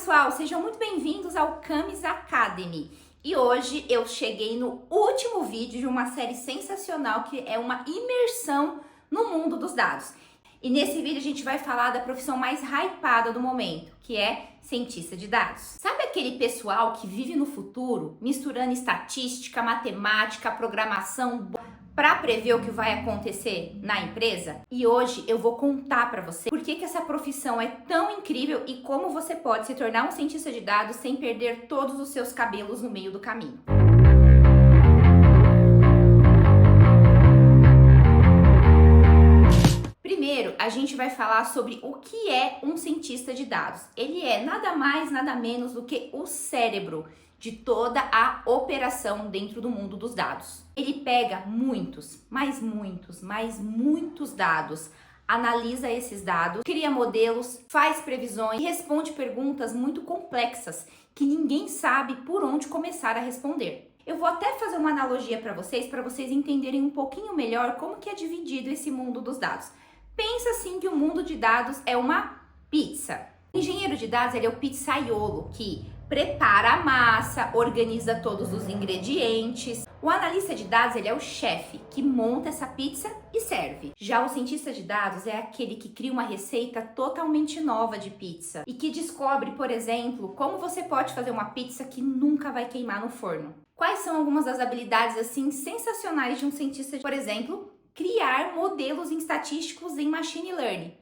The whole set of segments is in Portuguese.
pessoal, sejam muito bem-vindos ao Camis Academy. E hoje eu cheguei no último vídeo de uma série sensacional que é uma imersão no mundo dos dados. E nesse vídeo a gente vai falar da profissão mais hypada do momento, que é cientista de dados. Sabe aquele pessoal que vive no futuro, misturando estatística, matemática, programação para prever o que vai acontecer na empresa? E hoje eu vou contar para você por que essa profissão é tão incrível e como você pode se tornar um cientista de dados sem perder todos os seus cabelos no meio do caminho. Primeiro, a gente vai falar sobre o que é um cientista de dados. Ele é nada mais, nada menos do que o cérebro de toda a operação dentro do mundo dos dados. Ele pega muitos dados, analisa esses dados, cria modelos, faz previsões e responde perguntas muito complexas que ninguém sabe por onde começar a responder. Eu vou até fazer uma analogia para vocês entenderem um pouquinho melhor como que é dividido esse mundo dos dados. Pensa assim que o mundo de dados é uma pizza. O engenheiro de dados ele é o pizzaiolo que prepara a massa, organiza todos os ingredientes. O analista de dados ele é o chefe que monta essa pizza e serve. Já o cientista de dados é aquele que cria uma receita totalmente nova de pizza e que descobre, por exemplo, como você pode fazer uma pizza que nunca vai queimar no forno. Quais são algumas das habilidades assim sensacionais de um cientista? Por exemplo, criar modelos estatísticos em machine learning.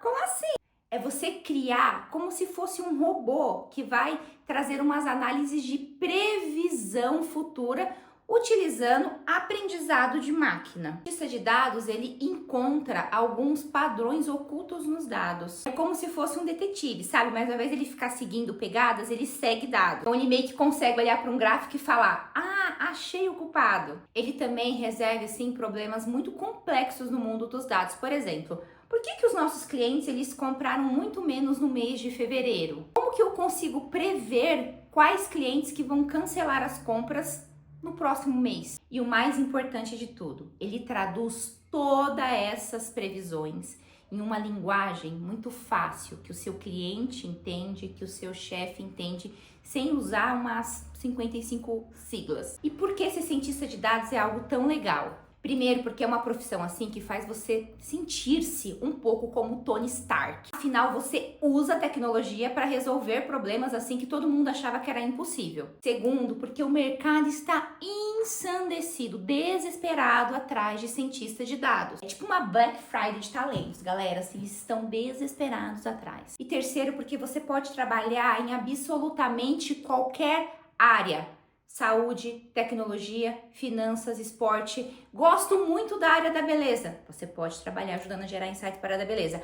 Como assim? É você criar como se fosse um robô que vai trazer umas análises de previsão futura utilizando aprendizado de máquina. O cientista de dados, ele encontra alguns padrões ocultos nos dados. É como se fosse um detetive, sabe? Mas ao invés de ele ficar seguindo pegadas, ele segue dados. Então ele meio que consegue olhar para um gráfico e falar: achei o culpado. Ele também resolve, assim, problemas muito complexos no mundo dos dados. Por exemplo, por que os nossos clientes eles compraram muito menos no mês de fevereiro? Como que eu consigo prever quais clientes que vão cancelar as compras no próximo mês? E o mais importante de tudo, ele traduz todas essas previsões em uma linguagem muito fácil, que o seu cliente entende, que o seu chefe entende, sem usar umas 55 siglas. E por que ser cientista de dados é algo tão legal? Primeiro, porque é uma profissão assim que faz você sentir-se um pouco como Tony Stark. Afinal, você usa a tecnologia para resolver problemas assim que todo mundo achava que era impossível. Segundo, porque o mercado está ensandecido, desesperado atrás de cientistas de dados. É tipo uma Black Friday de talentos, galera. Assim, eles estão desesperados atrás. E terceiro, porque você pode trabalhar em absolutamente qualquer área. Saúde, tecnologia, finanças, esporte. Gosto muito da área da beleza. Você pode trabalhar ajudando a gerar insights para a área da beleza.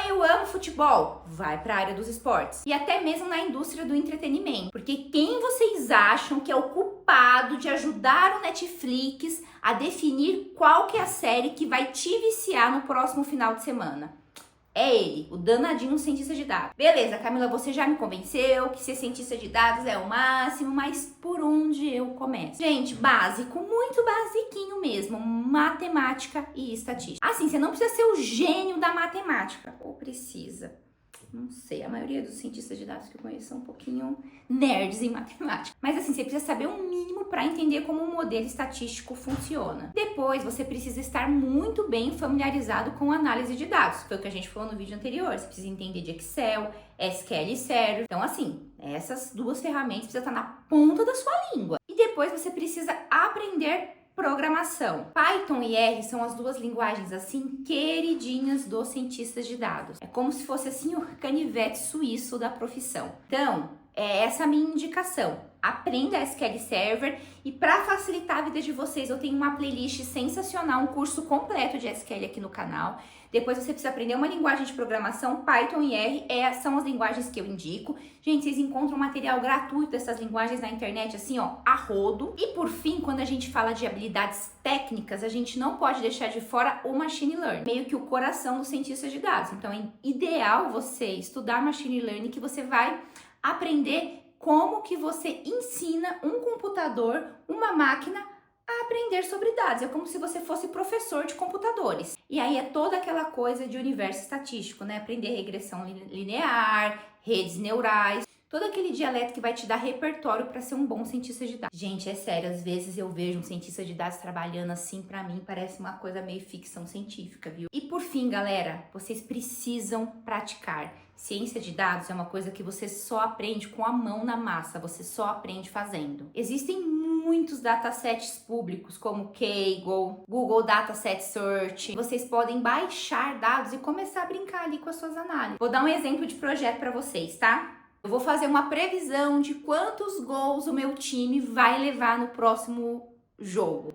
Eu amo futebol. Vai para a área dos esportes. E até mesmo na indústria do entretenimento. Porque quem vocês acham que é o culpado de ajudar o Netflix a definir qual que é a série que vai te viciar no próximo final de semana? É ele, o danadinho cientista de dados. Beleza, Camila, você já me convenceu que ser cientista de dados é o máximo, mas por onde eu começo? Gente, básico, muito basiquinho mesmo, matemática e estatística. Assim, você não precisa ser o gênio da matemática, ou precisa? Não sei, a maioria dos cientistas de dados que eu conheço são um pouquinho nerds em matemática. Mas assim, você precisa saber um mínimo para entender como um modelo estatístico funciona. Depois, você precisa estar muito bem familiarizado com análise de dados. Foi o que a gente falou no vídeo anterior. Você precisa entender de Excel, SQL Server. Então assim, essas duas ferramentas precisam estar na ponta da sua língua. E depois você precisa aprender programação. Python e R são as duas linguagens assim queridinhas dos cientistas de dados. É como se fosse assim o canivete suíço da profissão. Então, essa é a minha indicação. Aprenda SQL Server e para facilitar a vida de vocês, eu tenho uma playlist sensacional, um curso completo de SQL aqui no canal. Depois você precisa aprender uma linguagem de programação, Python e R, são as linguagens que eu indico. Gente, vocês encontram material gratuito dessas linguagens na internet, assim, a rodo. E por fim, quando a gente fala de habilidades técnicas, a gente não pode deixar de fora o Machine Learning, meio que o coração dos cientistas de dados. Então, é ideal você estudar Machine Learning, que você vai aprender como que você ensina um computador, uma máquina, a aprender sobre dados. É como se você fosse professor de computadores. E aí é toda aquela coisa de universo estatístico, né? Aprender regressão linear, redes neurais, todo aquele dialeto que vai te dar repertório para ser um bom cientista de dados. Gente, é sério, às vezes eu vejo um cientista de dados trabalhando assim, para mim parece uma coisa meio ficção científica, viu? E por fim, galera, vocês precisam praticar. Ciência de dados é uma coisa que você só aprende com a mão na massa, você só aprende fazendo. Existem muitos datasets públicos, como Kaggle, Google Dataset Search. Vocês podem baixar dados e começar a brincar ali com as suas análises. Vou dar um exemplo de projeto para vocês, tá? Eu vou fazer uma previsão de quantos gols o meu time vai levar no próximo jogo.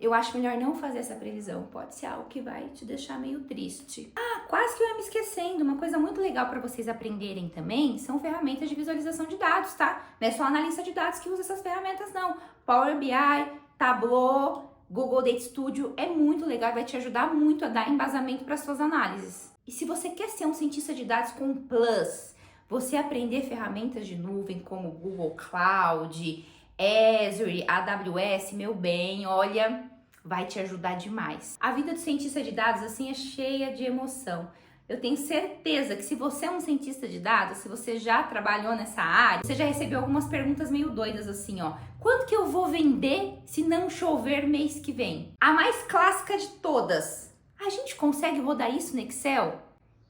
Eu acho melhor não fazer essa previsão, pode ser algo que vai te deixar meio triste. Quase que eu ia me esquecendo, uma coisa muito legal para vocês aprenderem também são ferramentas de visualização de dados, tá? Não é só analista de dados que usa essas ferramentas não. Power BI, Tableau, Google Data Studio é muito legal e vai te ajudar muito a dar embasamento para suas análises. E se você quer ser um cientista de dados com um plus, você aprender ferramentas de nuvem como Google Cloud, Azure, AWS, meu bem, olha, vai te ajudar demais. A vida do cientista de dados, assim, é cheia de emoção. Eu tenho certeza que se você é um cientista de dados, se você já trabalhou nessa área, você já recebeu algumas perguntas meio doidas assim, ó. Quanto que eu vou vender se não chover mês que vem? A mais clássica de todas. A gente consegue rodar isso no Excel?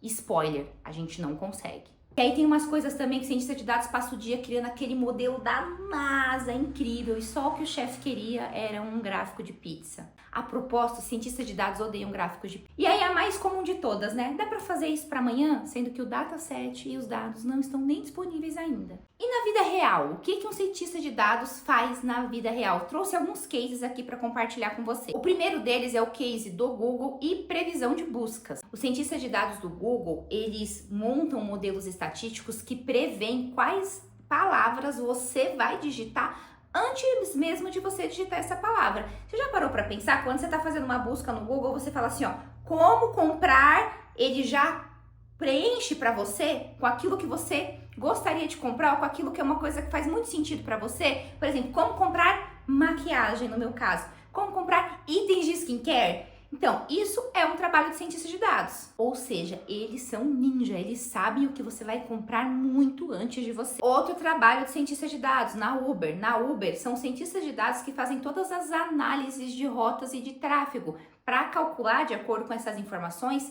Spoiler, a gente não consegue. E aí tem umas coisas também que o cientista de dados passa o dia criando aquele modelo da NASA incrível e só o que o chefe queria era um gráfico de pizza. A propósito, cientistas de dados odeiam gráficos de pizza. E aí a mais comum de todas, né? Dá pra fazer isso para amanhã, sendo que o dataset e os dados não estão nem disponíveis ainda. E na vida real, o que um cientista de dados faz na vida real? Trouxe alguns cases aqui para compartilhar com você. O primeiro deles é o case do Google e previsão de buscas. Os cientistas de dados do Google, eles montam modelos estatísticos que prevêem quais palavras você vai digitar antes mesmo de você digitar essa palavra. Você já parou para pensar? Quando você está fazendo uma busca no Google, você fala assim, ó, como comprar, ele já preenche para você com aquilo que você gostaria de comprar ou com aquilo que é uma coisa que faz muito sentido para você. Por exemplo, como comprar maquiagem, no meu caso. Como comprar itens de skincare. Então, isso é um trabalho de cientista de dados. Ou seja, eles são ninja, eles sabem o que você vai comprar muito antes de você. Outro trabalho de cientista de dados, na Uber. Na Uber, são cientistas de dados que fazem todas as análises de rotas e de tráfego para calcular, de acordo com essas informações,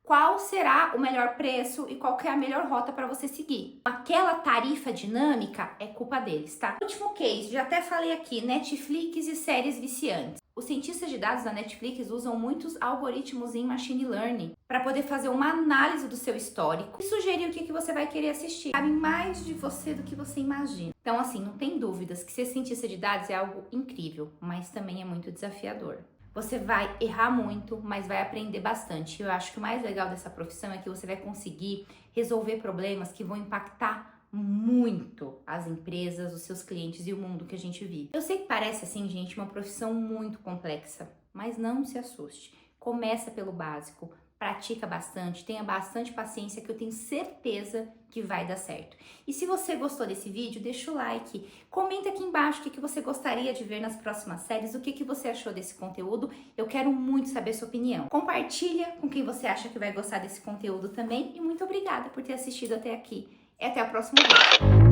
qual será o melhor preço e qual que é a melhor rota para você seguir. Aquela tarifa dinâmica é culpa deles, tá? Último case, já até falei aqui, Netflix e séries viciantes. Os cientistas de dados da Netflix usam muitos algoritmos em machine learning para poder fazer uma análise do seu histórico e sugerir o que você vai querer assistir. Sabe mais de você do que você imagina. Então, assim, não tem dúvidas que ser cientista de dados é algo incrível, mas também é muito desafiador. Você vai errar muito, mas vai aprender bastante. Eu acho que o mais legal dessa profissão é que você vai conseguir resolver problemas que vão impactar muito as empresas, os seus clientes e o mundo que a gente vive. Eu sei que parece assim, gente, uma profissão muito complexa, mas não se assuste. Começa pelo básico, pratica bastante, tenha bastante paciência que eu tenho certeza que vai dar certo. E se você gostou desse vídeo, deixa o like, comenta aqui embaixo o que você gostaria de ver nas próximas séries, o que você achou desse conteúdo, eu quero muito saber sua opinião. Compartilha com quem você acha que vai gostar desse conteúdo também e muito obrigada por ter assistido até aqui. E até o próximo vídeo.